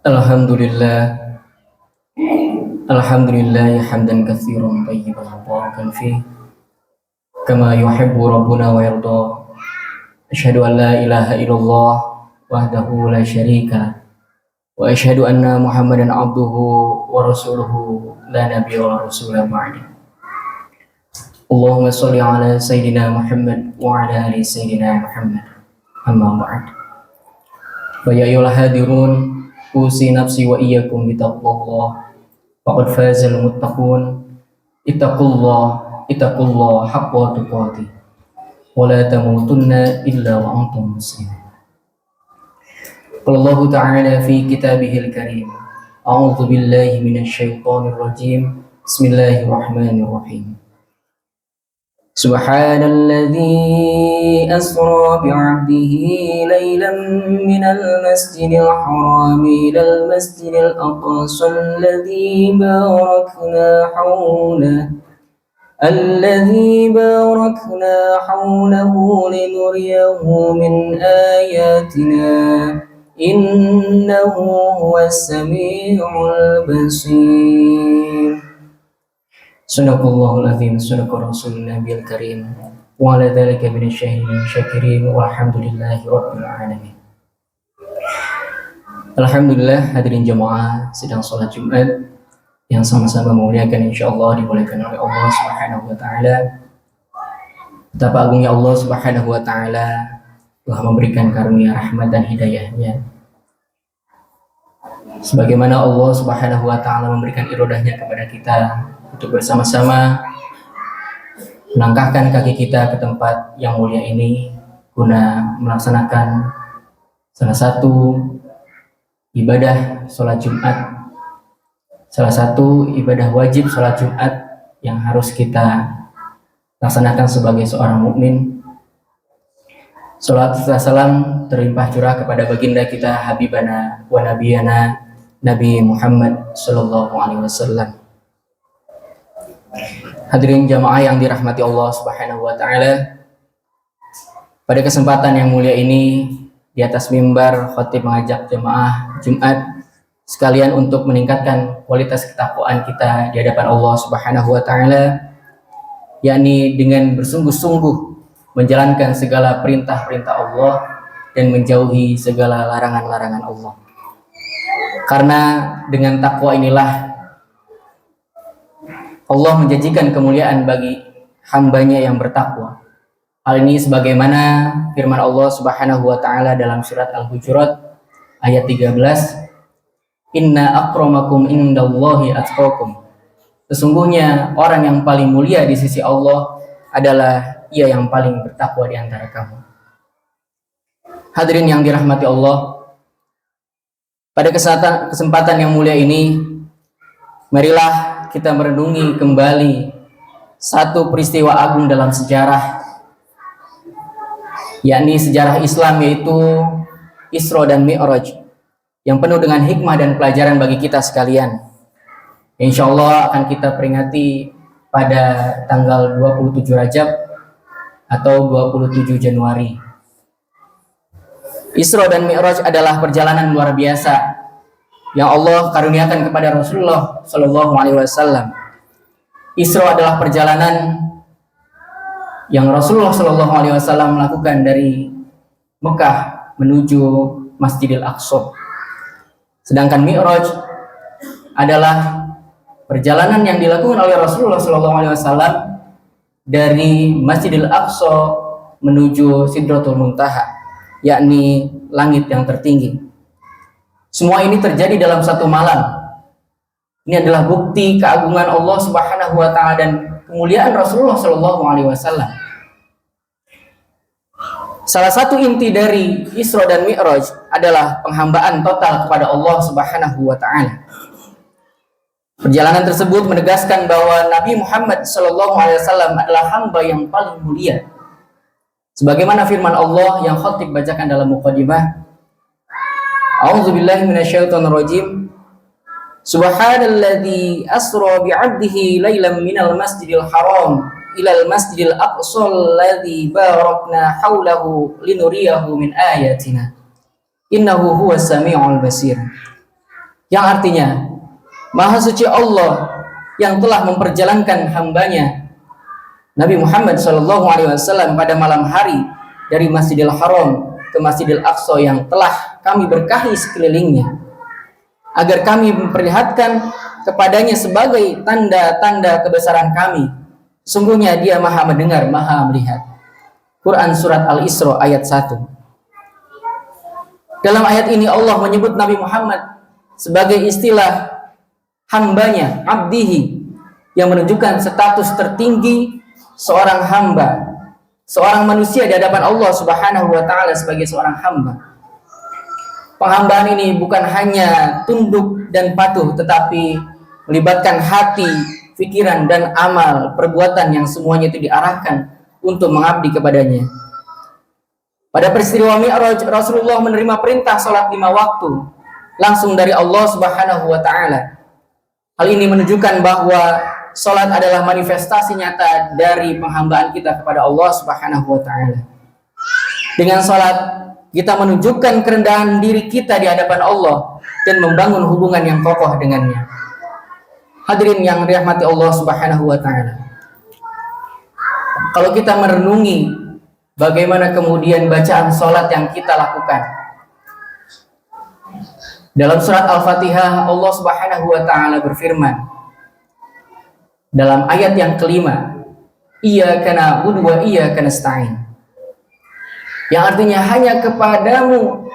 Alhamdulillah, alhamdulillah hamdan katsiran tayyiban mubarakan fi kama yuhibbu rabbuna wa yarda. Asyhadu an la ilaha illallah wahdahu la syarika wa asyhadu anna Muhammadan abduhu wa rasuluhu la nabiyya wa rasula ba'da. Allahumma shalli ala sayyidina Muhammad wa ala ali sayyidina Muhammad. Amma ba'd. Fa ya ayyuhal hadirun usi nafsi wa iyyakum bitaqwallah. Faqad fazal muttaqun. Ittaqullah haqqa tuqatih. Wa la tamutunna illa wa antum muslimun. Qala Allah ta'ala fi kitabihil karim. A'udzu billahi minasy syaithanir rajim. Bismillahirrahmanirrahim. Subhanalladzi asra bi'abdihi laylan minal masjidil haram ilal masjidil aqsa alladzi barakna hawlahu linuriyahu min ayatina innahu huwas sami'ul basir. Sadaqallahul azim, sadaqa rasulun nabiyil karim, wa ala dzalika minasyahidin syakirin, walhamdulillahi rabbil alamin. Alhamdulillah, hadirin jamaah sidang salat Jumat yang sama-sama memuliakan insyaallah dimuliakan oleh Allah Subhanahu wa taala. Betapa agungnya Allah Subhanahu wa taala telah memberikan karunia rahmat dan hidayahnya. Sebagaimana Allah Subhanahu wa taala memberikan irodahnya kepada kita untuk bersama-sama melangkahkan kaki kita ke tempat yang mulia ini guna melaksanakan salah satu ibadah sholat Jumat, salah satu ibadah wajib sholat Jumat yang harus kita laksanakan sebagai seorang mukmin. Salat serta salam terlimpah curah kepada baginda kita Habibana wa Nabiyana Nabi Muhammad sallallahu alaihi wasallam. Hadirin jamaah yang dirahmati Allah Subhanahu wa taala, pada kesempatan yang mulia ini di atas mimbar khatib mengajak jamaah Jumat sekalian untuk meningkatkan kualitas ketakwaan kita di hadapan Allah Subhanahu wa taala, yakni dengan bersungguh-sungguh menjalankan segala perintah-perintah Allah dan menjauhi segala larangan-larangan Allah. Karena dengan takwa inilah Allah menjanjikan kemuliaan bagi hambanya yang bertakwa. Hal ini sebagaimana firman Allah Subhanahu wa taala dalam surat Al-Hujurat ayat 13, Inna akramakum indallahi atqakum. Sesungguhnya orang yang paling mulia di sisi Allah adalah ia yang paling bertakwa di antara kamu. Hadirin yang dirahmati Allah, pada kesempatan yang mulia ini marilah kita merenungi kembali satu peristiwa agung dalam sejarah, yakni sejarah Islam, yaitu Isra dan Mi'raj, yang penuh dengan hikmah dan pelajaran bagi kita sekalian. Insya Allah akan kita peringati pada tanggal 27 Rajab atau 27 Januari. Isra dan Mi'raj adalah perjalanan luar biasa yang Allah karuniakan kepada Rasulullah Shallallahu Alaihi Wasallam. Isra adalah perjalanan yang Rasulullah Shallallahu Alaihi Wasallam melakukan dari Mekah menuju Masjidil Aqsa. Sedangkan Mi'raj adalah perjalanan yang dilakukan oleh Rasulullah Shallallahu Alaihi Wasallam dari Masjidil Aqsa menuju Sidratul Muntaha, yakni langit yang tertinggi. Semua ini terjadi dalam satu malam. Ini adalah bukti keagungan Allah Subhanahu wa taala dan kemuliaan Rasulullah Shallallahu alaihi wasallam. Salah satu inti dari Isra dan Mi'raj adalah penghambaan total kepada Allah Subhanahu wa taala. Perjalanan tersebut menegaskan bahwa Nabi Muhammad Shallallahu alaihi wasallam adalah hamba yang paling mulia. Sebagaimana firman Allah yang khatib bacakan dalam muqaddimah, A'udzubillahi minasyaitonirrajim. Subhanalladzi asra bi'abdihi lailan minal masjidil haram ilal masjidil aqsa alladzi barakna haulahu linuriyahu min ayatina innahu huwas samiul basir. Yang artinya, Maha suci Allah yang telah memperjalankan hambanya Nabi Muhammad SAW pada malam hari dari Masjidil Haram ke Masjidil Aqsa yang telah kami berkahi sekelilingnya, agar kami memperlihatkan kepadanya sebagai tanda-tanda kebesaran kami. Sungguhnya Dia Maha mendengar, Maha melihat. Quran Surat Al-Isra ayat 1. Dalam ayat ini Allah menyebut Nabi Muhammad sebagai istilah hambanya, abdihi, yang menunjukkan status tertinggi seorang hamba, seorang manusia di hadapan Allah Subhanahu wa taala sebagai seorang hamba. Penghambaan ini bukan hanya tunduk dan patuh, tetapi melibatkan hati, pikiran, dan amal, perbuatan yang semuanya itu diarahkan untuk mengabdi kepadanya. Pada peristiwa Mi'raj, Rasulullah menerima perintah salat 5 waktu langsung dari Allah Subhanahu wa taala. Hal ini menunjukkan bahwa salat adalah manifestasi nyata dari penghambaan kita kepada Allah Subhanahu wa taala. Dengan salat kita menunjukkan kerendahan diri kita di hadapan Allah dan membangun hubungan yang kokoh dengannya. Hadirin yang dirahmati Allah Subhanahu wa taala. Kalau kita merenungi bagaimana kemudian bacaan salat yang kita lakukan, dalam surat Al-Fatihah Allah Subhanahu wa taala berfirman dalam ayat yang kelima, Iyyaka na'budu wa iyyaka nasta'in, yang artinya hanya kepadamu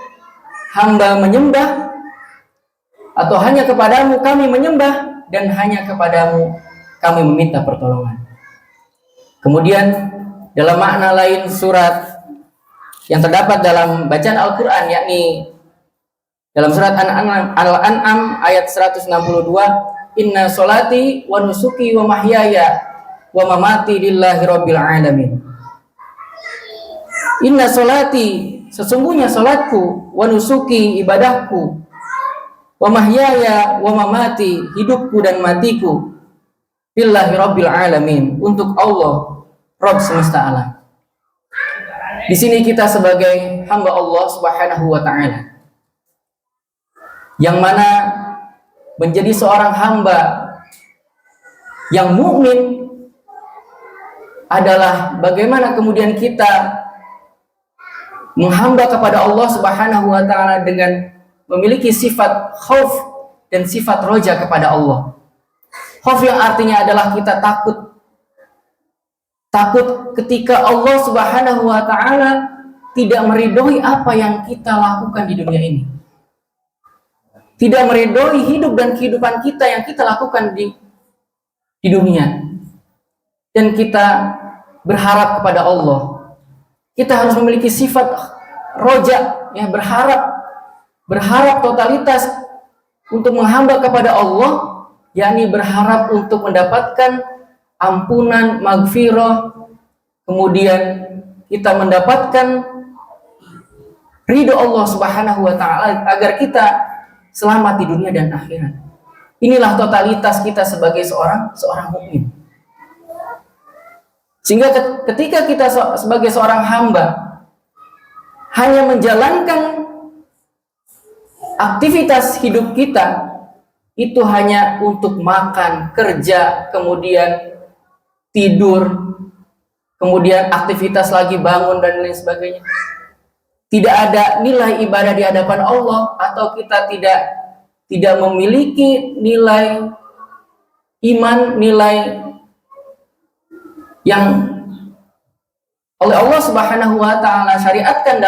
hamba menyembah, atau hanya kepadamu kami menyembah, dan hanya kepadamu kami meminta pertolongan. Kemudian dalam makna lain surat yang terdapat dalam bacaan Al-Quran, yakni dalam surat Al-An'am ayat 162, Inna sholati wa nusuki wa mahyaya wa mamati lillahi rabbil alamin. Inna sholati, sesungguhnya salatku, wa nusuki, ibadahku, wa mahyaya wa mamati, hidupku dan matiku, lillahi rabbil alamin, untuk Allah Rabb semesta alam. Di sini kita sebagai hamba Allah Subhanahu wa taala, yang mana menjadi seorang hamba yang mukmin adalah bagaimana kemudian kita menghamba kepada Allah Subhanahu wa taala dengan memiliki sifat khauf dan sifat roja kepada Allah. Khauf yang artinya adalah kita takut ketika Allah Subhanahu wa taala tidak meridhoi apa yang kita lakukan di dunia ini, tidak meridhoi hidup dan kehidupan kita yang kita lakukan di dunia, dan kita berharap kepada Allah. Kita harus memiliki sifat roja, ya, berharap totalitas untuk menghamba kepada Allah, yakni berharap untuk mendapatkan ampunan, maghfirah, kemudian kita mendapatkan ridho Allah Subhanahu wa taala agar kita selamat di dunia dan akhirat. Inilah totalitas kita sebagai seorang mukmin. Sehingga ketika kita sebagai seorang hamba hanya menjalankan aktivitas hidup kita itu hanya untuk makan, kerja, kemudian tidur, kemudian aktivitas lagi bangun dan lain sebagainya, tidak ada nilai ibadah di hadapan Allah, atau kita tidak memiliki nilai iman, nilai yang oleh Allah Subhanahu wa taala syariatkan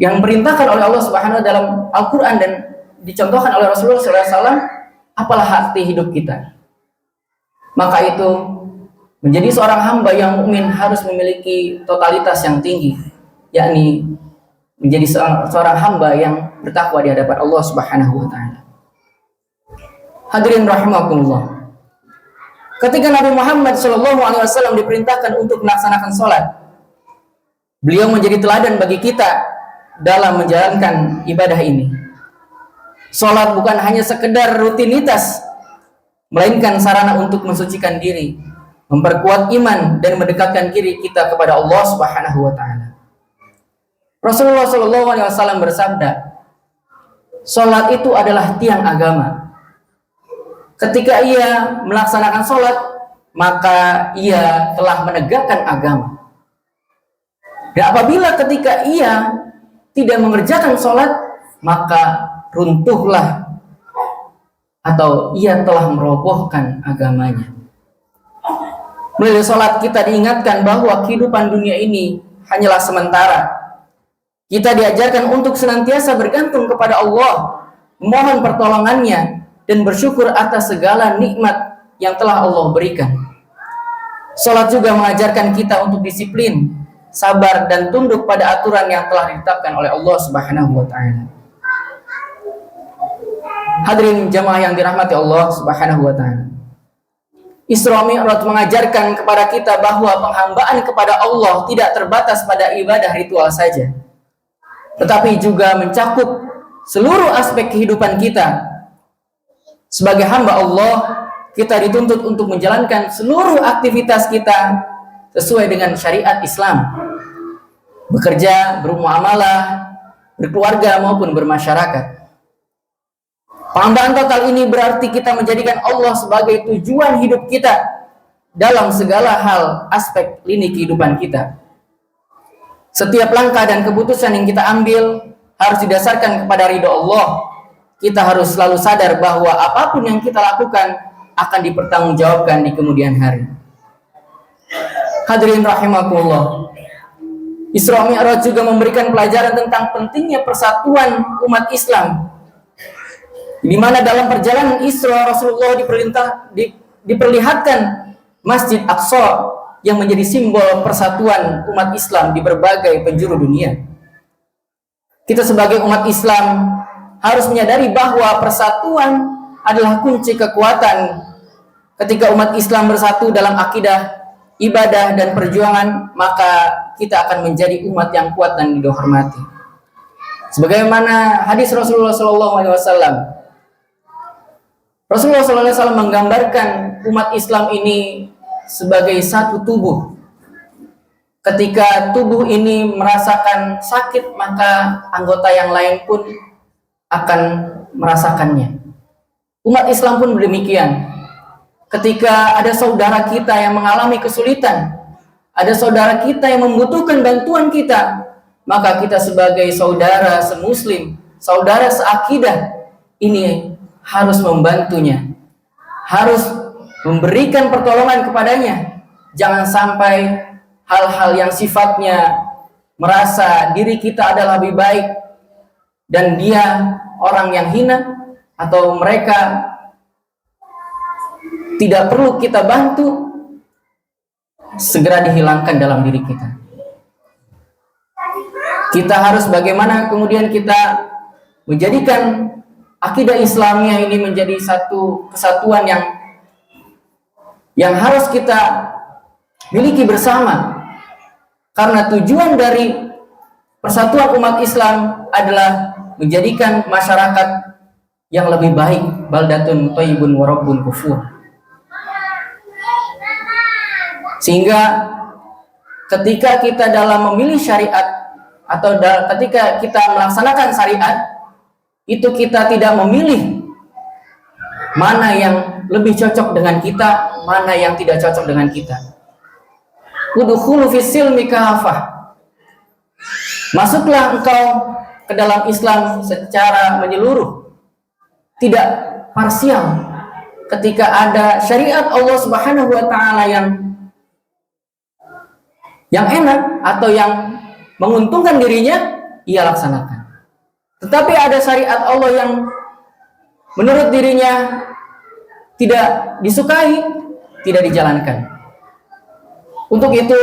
yang perintahkan oleh Allah Subhanahu wa taala dalam Al-Qur'an dan dicontohkan oleh Rasulullah SAW, apalah arti hidup kita? Maka itu menjadi seorang hamba yang mukmin harus memiliki totalitas yang tinggi, yakni menjadi seorang hamba yang bertakwa di hadapan Allah Subhanahu wa taala. Hadirin rahimakumullah. Ketika Nabi Muhammad SAW diperintahkan untuk melaksanakan sholat, beliau menjadi teladan bagi kita dalam menjalankan ibadah ini. Sholat bukan hanya sekedar rutinitas, melainkan sarana untuk mensucikan diri, memperkuat iman, dan mendekatkan diri kita kepada Allah Subhanahu wa taala. Rasulullah Shallallahu Alaihi Wasallam bersabda, sholat itu adalah tiang agama. Ketika ia melaksanakan sholat, maka ia telah menegakkan agama. Dan apabila ketika ia tidak mengerjakan sholat, maka runtuhlah atau ia telah merobohkan agamanya. Melalui sholat kita diingatkan bahwa kehidupan dunia ini hanyalah sementara. Kita diajarkan untuk senantiasa bergantung kepada Allah, mohon pertolongannya, dan bersyukur atas segala nikmat yang telah Allah berikan. Sholat juga mengajarkan kita untuk disiplin, sabar, dan tunduk pada aturan yang telah ditetapkan oleh Allah Subhanahu wa Ta'ala. Hadirin jamaah yang dirahmati Allah Subhanahu wa Ta'ala, Isra Mi'raj mengajarkan kepada kita bahwa penghambaan kepada Allah tidak terbatas pada ibadah ritual saja, tetapi juga mencakup seluruh aspek kehidupan kita. Sebagai hamba Allah, kita dituntut untuk menjalankan seluruh aktivitas kita sesuai dengan syariat Islam. Bekerja, bermuamalah, berkeluarga maupun bermasyarakat. Penghambaan total ini berarti kita menjadikan Allah sebagai tujuan hidup kita dalam segala hal aspek lini kehidupan kita. Setiap langkah dan keputusan yang kita ambil harus didasarkan kepada ridho Allah. Kita harus selalu sadar bahwa apapun yang kita lakukan akan dipertanggungjawabkan di kemudian hari. Hadirin rahimakumullah, Isra Mi'raj juga memberikan pelajaran tentang pentingnya persatuan umat Islam, di mana dalam perjalanan Isra Rasulullah diperlihatkan Masjid Aqsa yang menjadi simbol persatuan umat Islam di berbagai penjuru dunia. Kita sebagai umat Islam harus menyadari bahwa persatuan adalah kunci kekuatan. Ketika umat Islam bersatu dalam akidah, ibadah, dan perjuangan, maka kita akan menjadi umat yang kuat dan dihormati. Sebagaimana hadis Rasulullah SAW, Rasulullah SAW menggambarkan umat Islam ini sebagai satu tubuh. Ketika tubuh ini merasakan sakit, maka anggota yang lain pun akan merasakannya. Umat Islam pun demikian. Ketika ada saudara kita yang mengalami kesulitan, ada saudara kita yang membutuhkan bantuan kita, maka kita sebagai saudara semuslim, saudara seakidah, ini harus membantunya, harus memberikan pertolongan kepadanya. Jangan sampai hal-hal yang sifatnya merasa diri kita adalah lebih baik dan dia orang yang hina, atau mereka tidak perlu kita bantu, segera dihilangkan dalam diri kita. Kita harus bagaimana kemudian kita menjadikan akidah Islamnya ini menjadi satu kesatuan yang harus kita miliki bersama. Karena tujuan dari persatuan umat Islam adalah menjadikan masyarakat yang lebih baik, baldatun thayyibun wa rabbun ghafur. Sehingga ketika kita dalam memilih syariat atau ketika kita melaksanakan syariat, itu kita tidak memilih mana yang lebih cocok dengan kita, mana yang tidak cocok dengan kita. Udkhulu fis silmi kafah. Masuklah engkau ke dalam Islam secara menyeluruh, tidak parsial. Ketika ada syariat Allah Subhanahu wa Ta'ala yang enak atau yang menguntungkan dirinya, ia laksanakan. Tetapi ada syariat Allah yang menurut dirinya tidak disukai, tidak dijalankan. Untuk itu,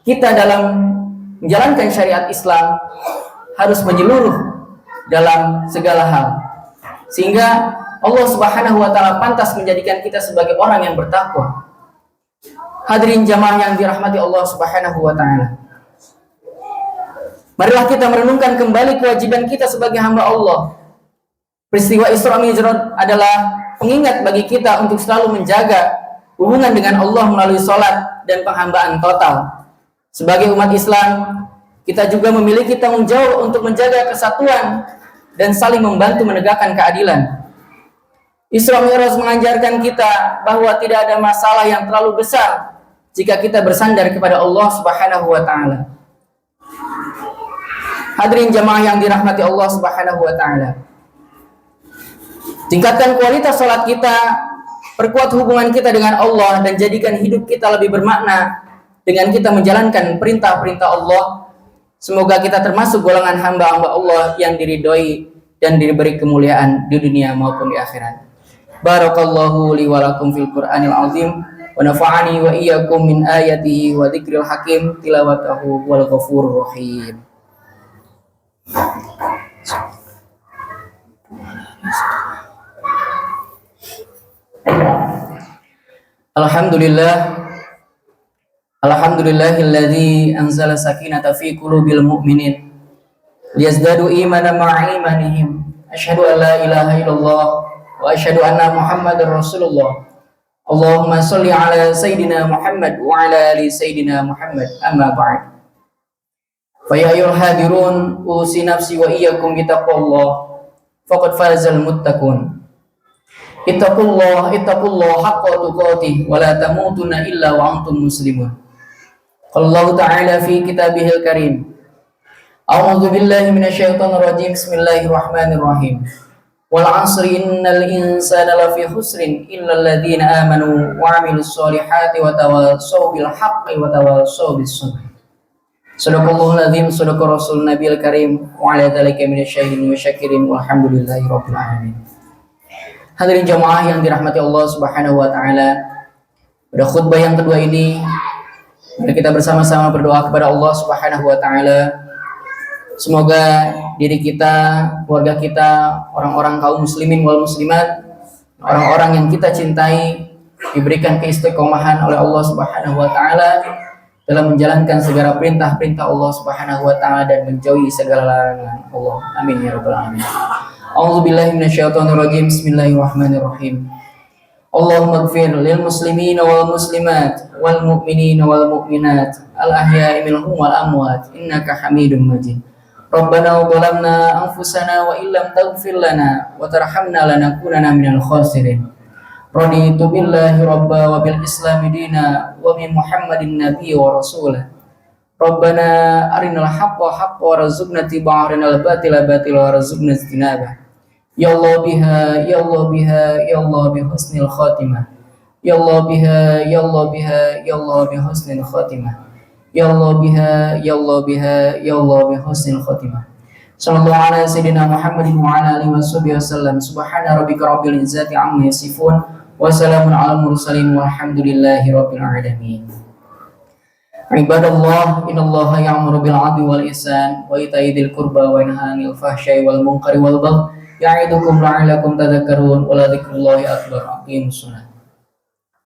kita dalam menjalankan syariat Islam harus menyeluruh dalam segala hal, sehingga Allah Subhanahu wa Ta'ala pantas menjadikan kita sebagai orang yang bertakwa. Hadirin jamaah yang dirahmati Allah Subhanahu wa Ta'ala, marilah kita merenungkan kembali kewajiban kita sebagai hamba Allah. Peristiwa Isra Mi'raj adalah pengingat bagi kita untuk selalu menjaga hubungan dengan Allah melalui sholat dan penghambaan total. Sebagai umat Islam, kita juga memiliki tanggung jawab untuk menjaga kesatuan dan saling membantu menegakkan keadilan. Isra Mi'raj mengajarkan kita bahwa tidak ada masalah yang terlalu besar jika kita bersandar kepada Allah Subhanahu wa taala. Hadirin jamaah yang dirahmati Allah Subhanahu wa taala. Tingkatkan kualitas salat kita, perkuat hubungan kita dengan Allah, dan jadikan hidup kita lebih bermakna dengan kita menjalankan perintah-perintah Allah. Semoga kita termasuk golongan hamba-hamba Allah yang diridhoi dan diberi kemuliaan di dunia maupun di akhirat. Barakallahu li wa lakum fil Qur'anil azim wa nafa'ani wa iyyakum min ayatihi wa dzikril hakim tilawatahu wal ghafurur rahim. Alhamdulillahilladzi anzala sakinata fi qulubil mu'minin liyazdadu imanan ma'a imanihim. Asyhadu an la ilaha illallah wa asyhadu anna Muhammadar Rasulullah. Allahumma shalli ala sayyidina Muhammad wa ala ali sayyidina Muhammad. Amma ba'd. Fa ya ayyuhal hadirun, usi nafsi wa iyyakum bittaqwallah. Faqad fazal muttaqun. Ittaqullah haqqa tuqatih wa la tamutunna illa wa antum muslimun. Qala Allah ta'ala fi kitabihil karim. A'udzu billahi minasyaitonir rajim. Bismillahirrahmanirrahim. Wal 'asri innal insana lafi khusrin illal ladzina amanu wa 'amilus solihati wa tawassaw bil haqqi wa tawassaw bis sabr. Shadaqallahul azim, shadaqa rasul nabiyil karim wa 'ala dzalika minasyahidin wa syakirin walhamdulillahi rabbil alamin. Hadirin jamaah yang dirahmati Allah Subhanahu wa taala, pada khutbah yang kedua ini mari kita bersama-sama berdoa kepada Allah Subhanahu wa taala. Semoga diri kita, keluarga kita, orang-orang kaum muslimin wal muslimat, orang-orang yang kita cintai diberikan keistiqomahan oleh Allah Subhanahu wa taala dalam menjalankan segala perintah-perintah Allah Subhanahu wa taala dan menjauhi segala larangan Allah. Amin ya rabbal alamin. A'udzubillahi minasyaitonirrajim. Bismillahirrahmanirrahim. Allahumma ighfir lil muslimina wal muslimat wal mu'minina wal mu'minat al ahya'i minhum wal amwat innaka Hamidum Majid. Rabbana zalamna anfusana wa illam taghfir lana wa tarhamna lanakunanna minal khasirin. Raditu billahi rabba wa bil islami dina wa bi Muhammadin nabiyya wa rasulah. Rabbana arinal haqqa haqqa warzuqna ittiba'ah arinal batila batila warzuqna ijtinabah. Ya Allah biha, ya Allah biha, ya Allah bi husnil khatimah. Ya Allah biha, ya Allah biha, ya Allah bi husnil khatimah. Ya Allah biha, ya Allah biha, ya Allah bi husnil khatimah. Sallallahu ala sayyidina Muhammadin wa ala alihi wasallam. Subhana rabbika rabbil izzati amma yasifun wa salamun alal mursalin walhamdulillahi rabbil alamin. Ibadallah, innallaha ya'muru bil 'adli wal ihsan wa ita'i dzil qurba wa yanha 'anil fahsya'i wal munkari wal baghi ya'idukum la'allakum tadhakkarun wa la dzikrullahi akbar. Aqimus shalah.